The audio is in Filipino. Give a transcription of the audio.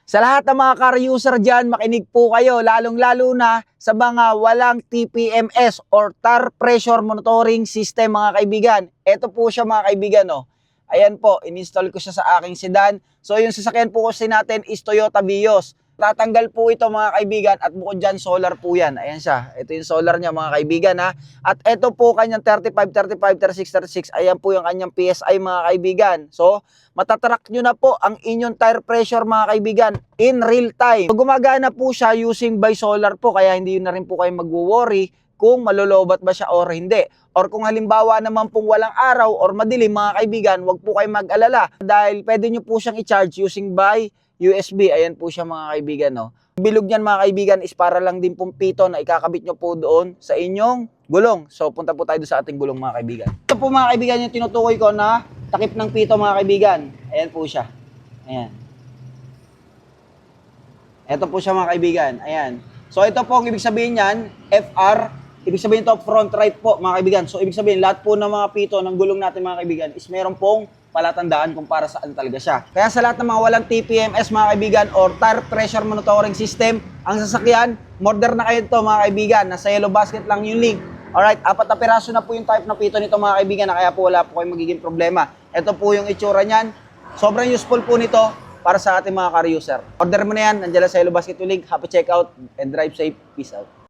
Sa lahat ng mga car user dyan, makinig po kayo, lalong-lalo na sa mga walang TPMS or Tire Pressure Monitoring System mga kaibigan. Ito po siya mga kaibigan. Oh. Ayan po, in-install ko siya sa aking sedan. So yung sasakyan po kasi natin is Toyota Vios. Tatanggal po ito mga kaibigan at bukod dyan solar po yan. Ayan siya, ito yung solar niya mga kaibigan ha. At ito po kanyang 35, 35, 36, 36. Ayan po yung kanyang PSI mga kaibigan. So matatrack nyo na po ang inyong tire pressure mga kaibigan in real time. So, gumagana po siya using by solar po kaya hindi na rin po kayo mag-worry kung malolobat ba siya or hindi. Or kung halimbawa naman pong walang araw or madilim mga kaibigan, wag po kayo mag-alala dahil pwede nyo po siyang i-charge using by USB. Ayan po siya mga kaibigan. No? Bilog niyan mga kaibigan is para lang din pong pito na ikakabit nyo po doon sa inyong gulong. So punta po tayo sa ating gulong mga kaibigan. Ito po mga kaibigan yung tinutukoy ko na takip ng pito mga kaibigan. Ayan po siya. Ayan. Ito po siya mga kaibigan. Ayan. So ito po ang ibig sabihin niyan, FR. Ibig sabihin ito front right po mga kaibigan. So ibig sabihin lahat po ng mga pito ng gulong natin mga kaibigan is meron pong palatandaan kung para saan talaga siya. Kaya sa lahat ng mga walang TPMS mga kaibigan or Tire Pressure Monitoring System, ang sasakyan, order na kayo ito mga kaibigan. Nasa yellow basket lang yung link. Alright, 4 na piraso na po yung type na pito nito mga kaibigan na kaya po wala po kayong magiging problema. Ito po yung itsura niyan. Sobrang useful po nito para sa ating mga car user. Order mo na yan, nandiyan lang sa yellow basket yung link. Happy checkout and drive safe. Peace out.